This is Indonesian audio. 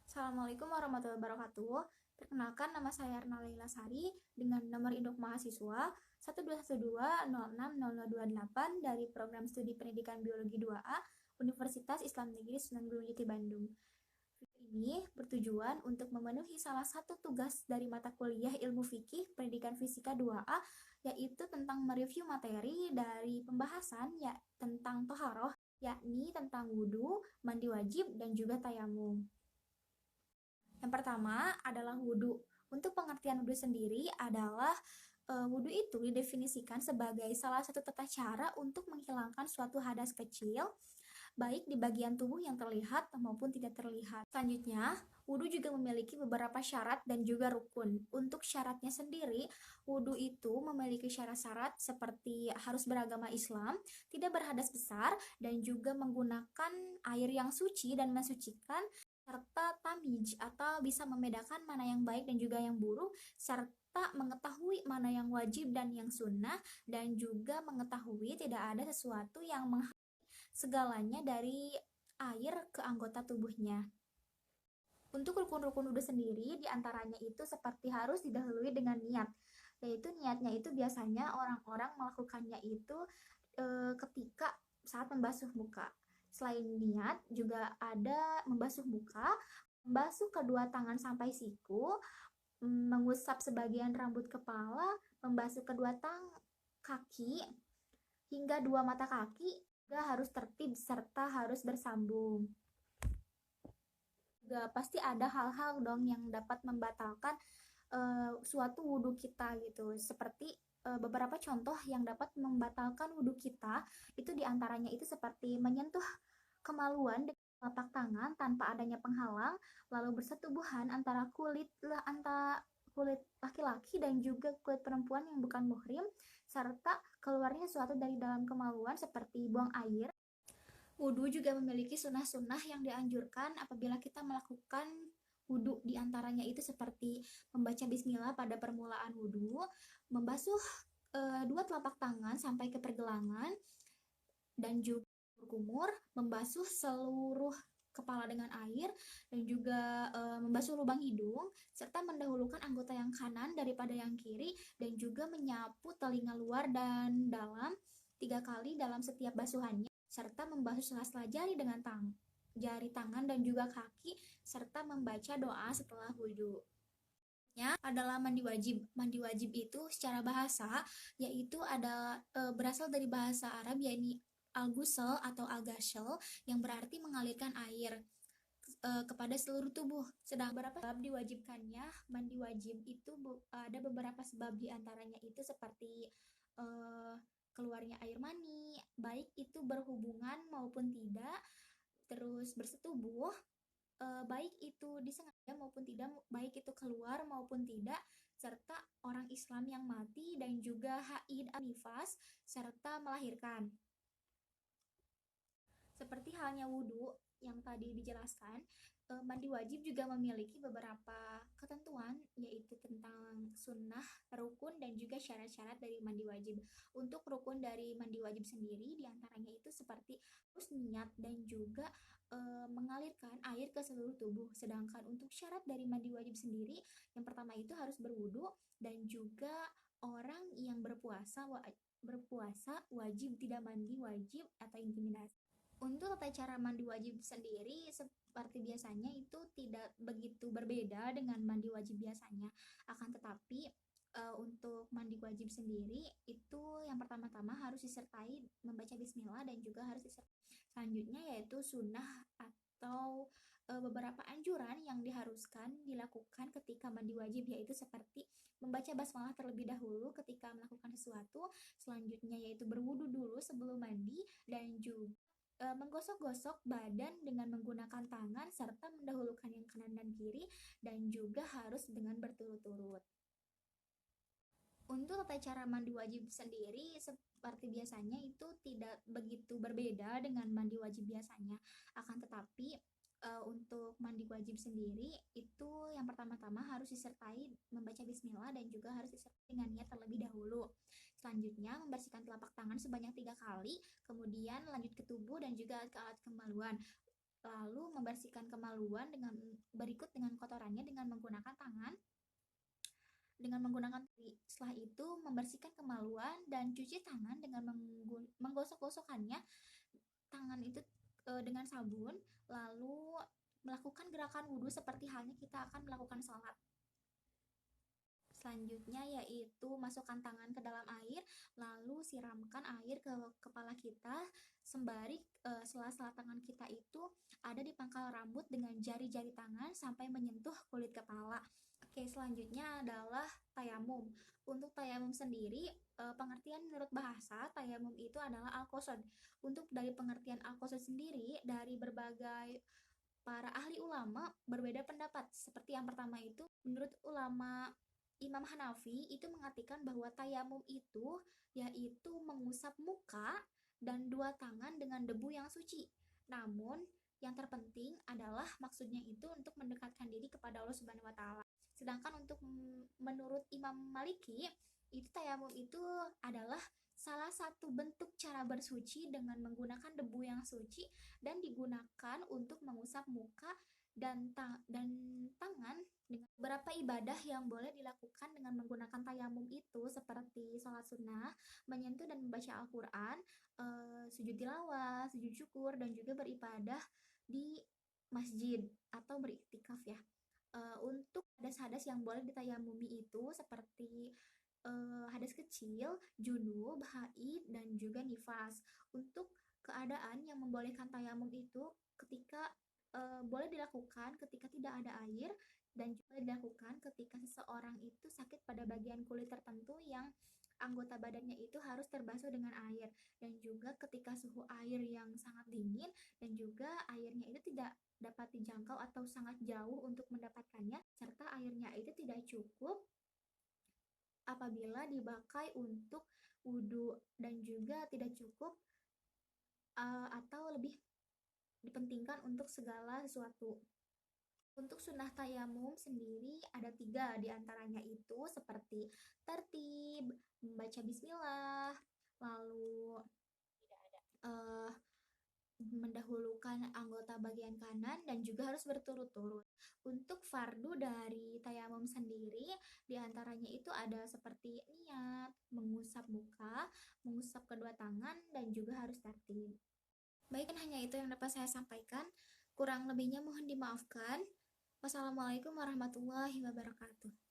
Assalamualaikum warahmatullahi wabarakatuh. Perkenalkan, nama saya Erna Laila Sari dengan nomor induk mahasiswa 121206028 dari Program Studi Pendidikan Biologi 2A Universitas Islam Negeri Sunan Gunung Jati Bandung. Ini bertujuan untuk memenuhi salah satu tugas dari mata kuliah Ilmu Fikih Pendidikan Fisika 2A, yaitu tentang mereview materi dari pembahasan tentang toharoh, yakni tentang wudhu, mandi wajib, dan juga tayamum. Yang pertama adalah wudhu. Untuk pengertian wudhu sendiri adalah wudhu itu didefinisikan sebagai salah satu tata cara untuk menghilangkan suatu hadas kecil, baik di bagian tubuh yang terlihat maupun tidak terlihat. Selanjutnya, wudhu juga memiliki beberapa syarat dan juga rukun. Untuk syaratnya sendiri, wudhu itu memiliki syarat-syarat seperti harus beragama Islam, tidak berhadas besar, dan juga menggunakan air yang suci dan mensucikan, serta tamij atau bisa membedakan mana yang baik dan juga yang buruk, serta mengetahui mana yang wajib dan yang sunnah, dan juga mengetahui tidak ada sesuatu yang segalanya dari air ke anggota tubuhnya. Untuk rukun-rukun wudhu sendiri, diantaranya itu seperti harus didahului dengan niat, yaitu niatnya itu biasanya orang-orang melakukannya itu ketika saat membasuh muka. Selain niat, juga ada membasuh muka, membasuh kedua tangan sampai siku, mengusap sebagian rambut kepala, membasuh kedua kaki, hingga dua mata kaki, juga harus tertib serta harus bersambung. Juga pasti ada hal-hal dong yang dapat membatalkan suatu wudhu kita gitu, seperti beberapa contoh yang dapat membatalkan wudhu kita itu diantaranya itu seperti menyentuh kemaluan dengan telapak tangan tanpa adanya penghalang, lalu bersetubuhan antara kulit laki-laki dan juga kulit perempuan yang bukan muhrim, serta keluarnya sesuatu dari dalam kemaluan seperti buang air. Wudhu juga memiliki sunnah-sunnah yang dianjurkan apabila kita melakukan wudhu, diantaranya itu seperti membaca bismillah pada permulaan wudhu, membasuh dua telapak tangan sampai ke pergelangan, dan juga berkumur, membasuh seluruh kepala dengan air, dan juga membasuh lubang hidung, serta mendahulukan anggota yang kanan daripada yang kiri, dan juga menyapu telinga luar dan dalam 3 kali dalam setiap basuhannya, serta membasuh sela-sela jari dengan jari tangan dan juga kaki, serta membaca doa setelah wudhu. Adalah mandi wajib. Mandi wajib itu secara bahasa yaitu berasal dari bahasa Arab, yakni al-ghusl atau al-ghasl, yang berarti mengalirkan air kepada seluruh tubuh. Sedang beberapa sebab diwajibkannya mandi wajib itu ada beberapa sebab, diantaranya itu seperti keluarnya air mani, baik itu berhubungan maupun tidak, terus bersetubuh, baik itu disengaja maupun tidak, baik itu keluar maupun tidak, serta orang Islam yang mati, dan juga haid atau nifas, serta melahirkan. Seperti halnya wudhu yang tadi dijelaskan, mandi wajib juga memiliki beberapa ketentuan, yaitu tentang sunnah, rukun, dan juga syarat-syarat dari mandi wajib. Untuk rukun dari mandi wajib sendiri, diantaranya itu seperti harus niat dan juga mengalirkan air ke seluruh tubuh. Sedangkan untuk syarat dari mandi wajib sendiri, yang pertama itu harus berwudhu, dan juga orang yang berpuasa wajib tidak mandi wajib atau intimidasi. Untuk tata cara mandi wajib sendiri, seperti biasanya itu tidak begitu berbeda dengan mandi wajib biasanya. Akan tetapi untuk mandi wajib sendiri itu yang pertama-tama harus disertai membaca bismillah, dan juga harus disertai selanjutnya yaitu sunnah atau beberapa anjuran yang diharuskan dilakukan ketika mandi wajib, yaitu seperti membaca basmalah terlebih dahulu ketika melakukan sesuatu, selanjutnya yaitu berwudu dulu sebelum mandi, dan juga menggosok-gosok badan dengan menggunakan tangan, serta mendahulukan yang kanan dan kiri, dan juga harus dengan berturut-turut. Untuk tata cara mandi wajib sendiri, seperti biasanya itu tidak begitu berbeda dengan mandi wajib biasanya. Akan tetapi untuk mandi wajib sendiri itu yang pertama-tama harus disertai membaca bismillah, dan juga harus disertai dengan niat terlebih dahulu. Selanjutnya membersihkan telapak tangan sebanyak 3 kali, kemudian lanjut ke tubuh dan juga ke alat kemaluan. Lalu membersihkan kemaluan dengan berikut dengan kotorannya dengan menggunakan tangan. Setelah itu membersihkan kemaluan dan cuci tangan dengan menggosok-gosokkannya tangan itu dengan sabun, lalu melakukan gerakan wudhu seperti halnya kita akan melakukan sholat. Selanjutnya yaitu masukkan tangan ke dalam air, lalu siramkan air ke kepala kita, sembari sela-sela tangan kita itu ada di pangkal rambut dengan jari-jari tangan sampai menyentuh kulit kepala. Oke, selanjutnya adalah tayamum. Untuk tayamum sendiri, pengertian menurut bahasa, tayamum itu adalah al-qasad. Untuk dari pengertian al-qasad sendiri, dari berbagai para ahli ulama berbeda pendapat. Seperti yang pertama itu, menurut ulama Imam Hanafi itu mengartikan bahwa tayamum itu yaitu mengusap muka dan dua tangan dengan debu yang suci. Namun, yang terpenting adalah maksudnya itu untuk mendekatkan diri kepada Allah Subhanahu wa taala. Sedangkan untuk menurut Imam Maliki, itu tayamum itu adalah salah satu bentuk cara bersuci dengan menggunakan debu yang suci dan digunakan untuk mengusap muka dan tangan. Dengan beberapa ibadah yang boleh dilakukan dengan menggunakan tayamum itu seperti sholat sunnah, menyentuh dan membaca Al-Quran, sujud tilawah, sujud syukur, dan juga beribadah di masjid atau beriktikaf ya. Untuk hadas-hadas yang boleh ditayamumi itu seperti hadas kecil, junub, haid, dan juga nifas. Untuk keadaan yang membolehkan tayamum itu ketika boleh dilakukan ketika tidak ada air dan juga dilakukan ketika seseorang itu sakit pada bagian kulit tertentu yang anggota badannya itu harus terbasuh dengan air, dan juga ketika suhu air yang sangat dingin dan juga airnya itu tidak dapat dijangkau atau sangat jauh untuk mendapatkannya, serta airnya itu tidak cukup apabila dipakai untuk wudhu, dan juga tidak cukup atau lebih dipentingkan untuk segala sesuatu. Untuk sunnah tayamum sendiri ada 3 diantaranya itu seperti tertib, membaca bismillah, lalu uh, mendahulukan anggota bagian kanan, dan juga harus berturut-turut. Untuk fardu dari tayamum sendiri diantaranya itu ada seperti niat, mengusap muka, mengusap kedua tangan, dan juga harus tertib. Baik, hanya itu yang dapat saya sampaikan. Kurang lebihnya mohon dimaafkan. Wassalamualaikum warahmatullahi wabarakatuh.